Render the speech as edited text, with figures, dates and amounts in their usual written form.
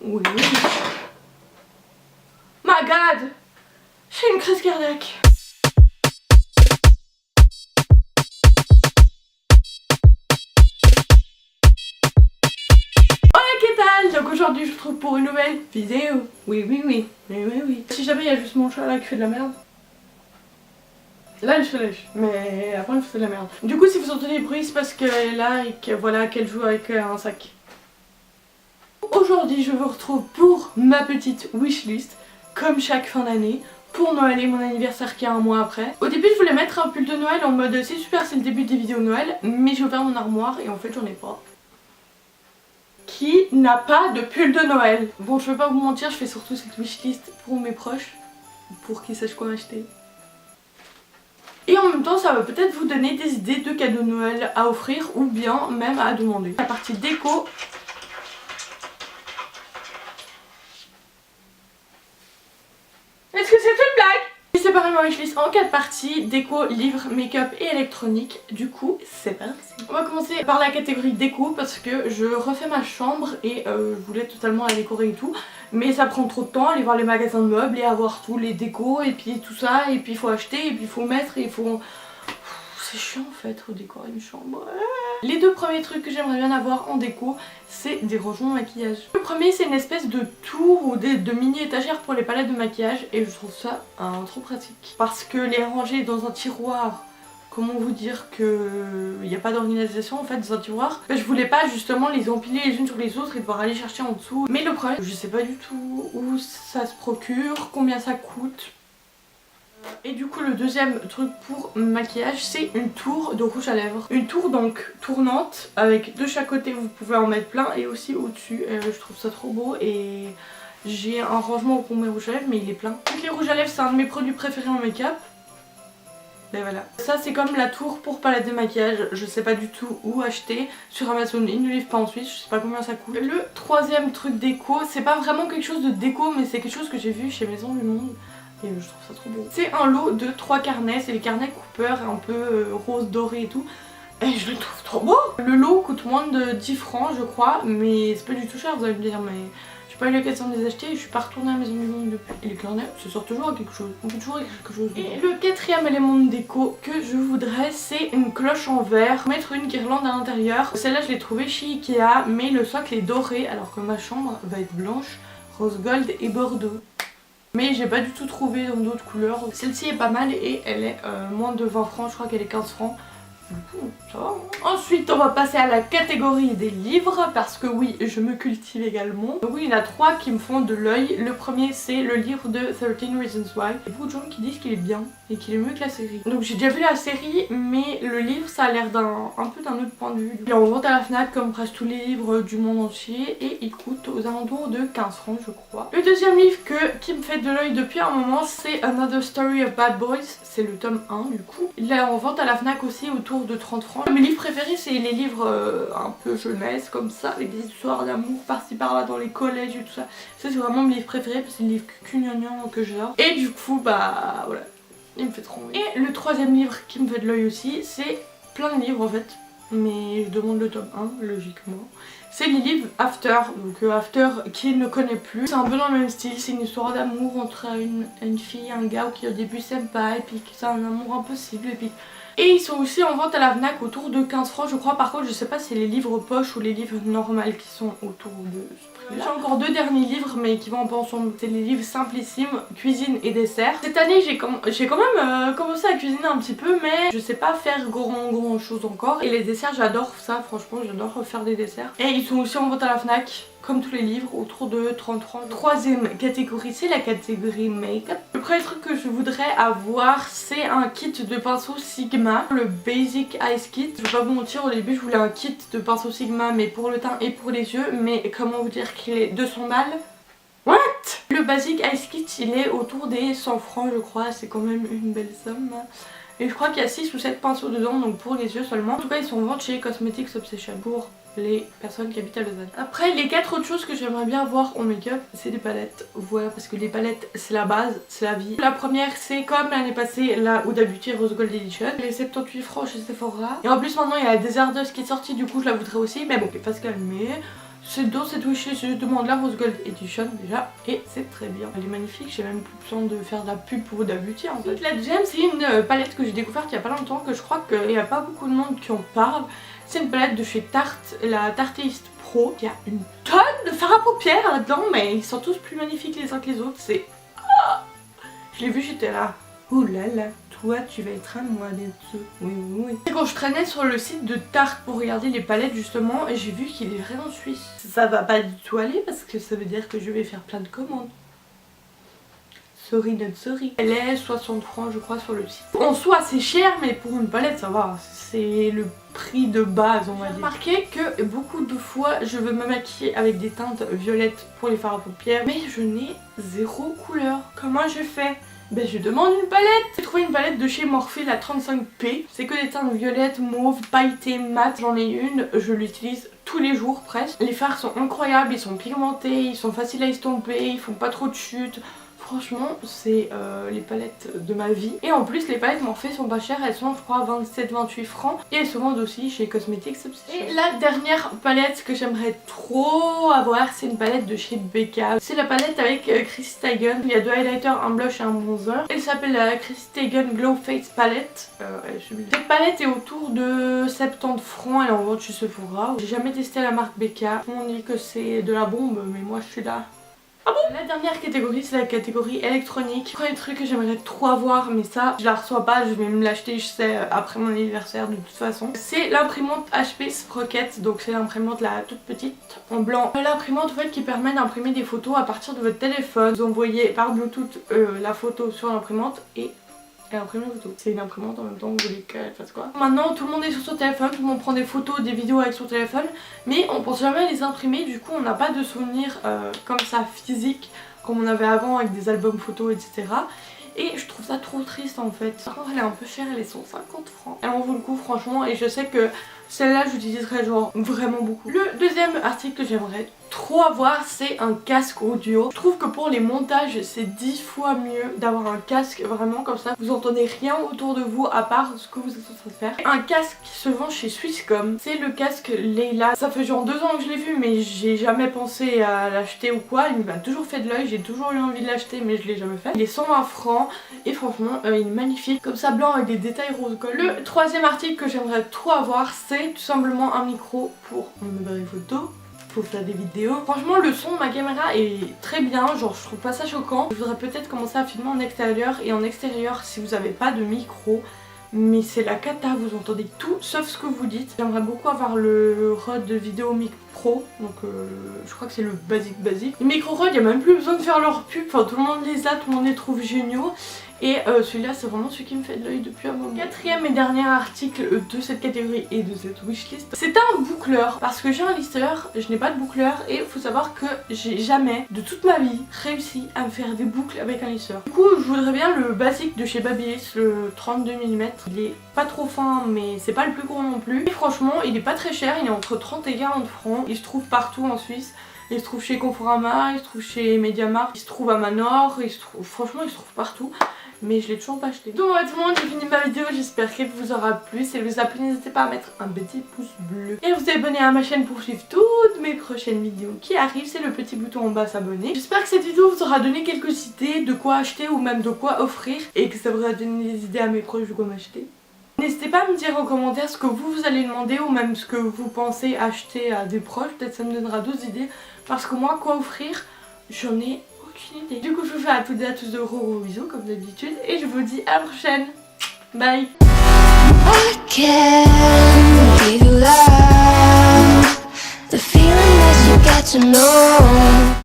Oui. My God, j'ai une crise cardiaque. Donc aujourd'hui je vous retrouve pour une nouvelle vidéo. Oui. Si jamais il y a juste mon chat là qui fait de la merde. Là je fais lèche, mais après je fais de la merde. Du coup si vous entendez des bruits c'est parce qu'elle est là et que voilà qu'elle joue avec un sac. Aujourd'hui je vous retrouve pour ma petite wishlist, comme chaque fin d'année, pour Noël et mon anniversaire qui est un mois après. Au début je voulais mettre un pull de Noël en mode c'est super, c'est le début des vidéos Noël, mais j'ai ouvert mon armoire et en fait j'en ai pas. Qui n'a pas de pull de Noël? Bon, je vais pas vous mentir, je fais surtout cette wishlist pour mes proches, pour qu'ils sachent quoi acheter. Et en même temps, ça va peut-être vous donner des idées de cadeaux de Noël à offrir ou bien même à demander. La partie déco. Est-ce que c'est une blague? J'ai séparé ma wishlist en 4 parties, déco, livres, make-up et électronique. Du coup, c'est parti. On va commencer par la catégorie déco parce que je refais ma chambre et je voulais totalement la décorer et tout. Mais ça prend trop de temps, aller voir les magasins de meubles et avoir tous les décos et puis tout ça. Et puis il faut acheter et puis il faut mettre et il faut... C'est chiant en fait, faut décorer une chambre. Les deux premiers trucs que j'aimerais bien avoir en déco, c'est des rangements de maquillage. Le premier c'est une espèce de tour ou de mini étagère pour les palettes de maquillage et je trouve ça trop pratique. Parce que les ranger dans un tiroir, comment vous dire que il n'y a pas d'organisation en fait dans un tiroir, je voulais pas justement les empiler les unes sur les autres et devoir aller chercher en dessous. Mais le problème, je sais pas du tout où ça se procure, combien ça coûte. Et du coup le deuxième truc pour maquillage c'est une tour de rouge à lèvres. Une tour donc tournante avec de chaque côté vous pouvez en mettre plein et aussi au dessus. Je trouve ça trop beau et j'ai un rangement pour mes rouges à lèvres mais il est plein. Donc les rouges à lèvres c'est un de mes produits préférés en make-up. Et voilà. Ça c'est comme la tour pour palette de maquillage, je sais pas du tout où acheter. Sur Amazon ils ne livrent pas en Suisse, je sais pas combien ça coûte. Le troisième truc déco, c'est pas vraiment quelque chose de déco mais c'est quelque chose que j'ai vu chez Maison du Monde. Et je trouve ça trop beau. C'est un lot de 3 carnets, c'est les carnets Cooper un peu rose doré et tout. Et je le trouve trop beau. Le lot coûte moins de 10 francs je crois, mais c'est pas du tout cher vous allez me dire, mais j'ai pas eu l'occasion de les acheter et je suis pas retournée à la Maison du Monde depuis. Et les carnets, ça sort toujours à quelque chose, on peut toujours écrire quelque chose dedans. Et le quatrième élément de déco que je voudrais c'est une cloche en verre, mettre une guirlande à l'intérieur. Celle-là je l'ai trouvée chez Ikea, mais le socle est doré alors que ma chambre va être blanche, rose gold et bordeaux. Mais j'ai pas du tout trouvé dans d'autres couleurs. Celle-ci est pas mal et elle est moins de 20 francs, je crois qu'elle est 15 francs. Du coup, ça va. Ensuite, on va passer à la catégorie des livres parce que oui, je me cultive également. Donc oui, il y en a 3 qui me font de l'œil. Le premier, c'est le livre de 13 Reasons Why. Il y a beaucoup de gens qui disent qu'il est bien et qu'il est mieux que la série. Donc j'ai déjà vu la série, mais le livre, ça a l'air un peu d'un autre point de vue. Il est en vente à la Fnac comme presque tous les livres du monde entier et il coûte aux alentours de 15 francs, je crois. Le deuxième livre qui me fait de l'œil depuis un moment, c'est Another Story of Bad Boys. C'est le tome 1 du coup. Il est en vente à la Fnac aussi autour de 30 francs. Mes livres préférés c'est les livres un peu jeunesse comme ça, avec des histoires d'amour par-ci par-là dans les collèges et tout ça. Ça c'est vraiment mes livres préférés parce que c'est les livres cugnonions que j'adore. Et du coup bah voilà, il me fait trop envie. Et le troisième livre qui me fait de l'œil aussi, c'est plein de livres en fait, mais je demande le tome 1 logiquement. C'est les livres After, donc After qui ne connaît plus. C'est un peu dans le même style, c'est une histoire d'amour entre une fille et un gars qui au début s'aiment pas et puis c'est un amour impossible et puis... Et ils sont aussi en vente à la Fnac autour de 15 francs je crois. Par contre je sais pas si c'est les livres poche ou les livres normaux qui sont autour de ce prix là. J'ai encore 2 derniers livres mais qui vont un peu ensemble. C'est les livres Simplissimes, cuisine et dessert. Cette année j'ai quand même commencé à cuisiner un petit peu mais je sais pas faire grand chose encore. Et les desserts j'adore ça, franchement j'adore faire des desserts. Et ils sont aussi en vente à la Fnac. Comme tous les livres, autour de 30 francs. Troisième catégorie, c'est la catégorie make-up. Le premier truc que je voudrais avoir, c'est un kit de pinceau Sigma, le Basic Eyes Kit. Je vais pas vous mentir, au début je voulais un kit de pinceau Sigma, mais pour le teint et pour les yeux. Mais comment vous dire qu'il est 200 balles? What? Le Basic Eyes Kit, il est autour des 100 francs je crois, c'est quand même une belle somme. Et je crois qu'il y a 6 ou 7 pinceaux dedans, donc pour les yeux seulement. En tout cas, ils sont en vente chez Cosmetics Obsession pour les personnes qui habitent à Lausanne. Après, les 4 autres choses que j'aimerais bien avoir en make-up, c'est des palettes. Voilà, parce que les palettes, c'est la base, c'est la vie. La première, c'est comme l'année passée, la Huda Beauty Rose Gold Edition. Les 78 francs chez Sephora. Et en plus, maintenant, il y a la Desert Dust qui est sortie, du coup, je la voudrais aussi. Mais bon, elle va se calmer. C'est dans cette wishlist, je demande la Rose Gold Edition déjà et c'est très bien. Elle est magnifique, j'ai même plus besoin de faire de la pub pour Huda Beauty en fait. La deuxième c'est une palette que j'ai découverte il y a pas longtemps, que je crois qu'il n'y a pas beaucoup de monde qui en parle. C'est une palette de chez Tarte, la Tarteist Pro. Il y a une tonne de fard à paupières là-dedans, mais ils sont tous plus magnifiques les uns que les autres. C'est... Ah, je l'ai vu, j'étais là. Ouh là là, toi tu vas être à moi bientôt. Oui, oui, oui. Et quand je traînais sur le site de Tarte pour regarder les palettes justement, j'ai vu qu'il est vraiment suisse. Ça va pas du tout aller parce que ça veut dire que je vais faire plein de commandes. Sorry not sorry. Elle est 60 francs je crois sur le site. En soi c'est cher mais pour une palette ça va. C'est le prix de base on va dire. J'ai remarqué que beaucoup de fois je veux me maquiller avec des teintes violettes pour les fards à paupières. Mais je n'ai zéro couleur. Comment je fais? Ben je demande une palette. J'ai trouvé une palette de chez Morphe, la 35P. C'est que des teintes violettes, mauve, pailletées, mat. J'en ai une, je l'utilise tous les jours presque. Les fards sont incroyables, ils sont pigmentés, ils sont faciles à estomper, ils font pas trop de chutes. Franchement c'est les palettes de ma vie. Et en plus les palettes Morphe sont pas chères, elles sont je crois 27-28 francs. Et elles se vendent aussi chez Cosmetics Obsession. Et la dernière palette que j'aimerais trop avoir, c'est une palette de chez Becca. C'est la palette avec Chrissy Teigen. Il y a deux highlighters, un blush et un bronzer. Elle s'appelle la Chrissy Teigen Glow Face Palette. Elle est sublime. Cette palette est autour de 70 francs, elle est en vente chez Sephora. J'ai jamais testé la marque Becca. On dit que c'est de la bombe mais moi je suis là. Ah bon? La dernière catégorie c'est la catégorie électronique. Le premier truc que j'aimerais trop avoir, mais ça je la reçois pas, je vais me l'acheter je sais après mon anniversaire de toute façon. C'est l'imprimante HP Sprocket, donc c'est l'imprimante la toute petite en blanc. L'imprimante en fait qui permet d'imprimer des photos à partir de votre téléphone. Vous envoyez par Bluetooth la photo sur l'imprimante et imprimer une photo. C'est une imprimante en même temps, vous voulez qu'elle fasse quoi? Maintenant tout le monde est sur son téléphone, tout le monde prend des photos, des vidéos avec son téléphone, mais on pense jamais à les imprimer, du coup on n'a pas de souvenirs comme ça physique comme on avait avant avec des albums photos etc. Et je trouve ça trop triste en fait. Par contre elle est un peu chère, elle est 150 francs. Elle en vaut le coup franchement et je sais que celle-là j'utiliserai genre vraiment beaucoup. Le deuxième article que j'aimerais trop avoir c'est un casque audio. Je trouve que pour les montages c'est 10 fois mieux d'avoir un casque vraiment comme ça. Vous entendez rien autour de vous à part ce que vous êtes en train de faire. Un casque qui se vend chez Swisscom, c'est le casque Leila. Ça fait genre 2 ans que je l'ai vu mais j'ai jamais pensé à l'acheter ou quoi. Il m'a toujours fait de l'œil, j'ai toujours eu envie de l'acheter mais je l'ai jamais fait. Il est 120 francs et franchement il est magnifique. Comme ça blanc avec des détails rose gold. Le troisième article que j'aimerais trop avoir c'est tout simplement un micro pour mon appareil photo. Pour faire des vidéos. Franchement le son de ma caméra est très bien, genre je trouve pas ça choquant. Je voudrais peut-être commencer à filmer en extérieur et en extérieur si vous avez pas de micro. Mais c'est la cata, vous entendez tout sauf ce que vous dites. J'aimerais beaucoup avoir le Rode Vidéo Mic Pro, donc je crois que c'est le basique. Les micro Rode, il n'y a même plus besoin de faire leur pub, enfin tout le monde les a, tout le monde les trouve géniaux. Et celui-là c'est vraiment celui qui me fait de l'œil depuis un moment. Quatrième et dernier article de cette catégorie et de cette wishlist, c'est un boucleur. Parce que j'ai un listeur, je n'ai pas de boucleur et il faut savoir que j'ai jamais de toute ma vie réussi à me faire des boucles avec un listeur. Du coup je voudrais bien le basique de chez Babyliss, le 32 mm. Il est pas trop fin mais c'est pas le plus gros non plus. Et franchement il est pas très cher, il est entre 30 et 40 francs. Il se trouve partout en Suisse. Il se trouve chez Conforama, il se trouve chez Mediamarkt, il se trouve à Manor, franchement il se trouve partout. Mais je l'ai toujours pas acheté. Donc voilà tout le monde, j'ai fini ma vidéo, j'espère qu'elle vous aura plu. Si elle vous a plu, n'hésitez pas à mettre un petit pouce bleu. Et à vous abonner à ma chaîne pour suivre toutes mes prochaines vidéos qui arrivent. C'est le petit bouton en bas s'abonner. J'espère que cette vidéo vous aura donné quelques idées de quoi acheter ou même de quoi offrir. Et que ça vous aura donné des idées à mes proches de quoi m'acheter. N'hésitez pas à me dire en commentaire ce que vous allez demander ou même ce que vous pensez acheter à des proches. Peut-être ça me donnera d'autres idées. Parce que moi, quoi offrir, j'en ai aucune idée. Du coup, je vous fais à toutes et à tous de gros bisous comme d'habitude. Et je vous dis à la prochaine. Bye.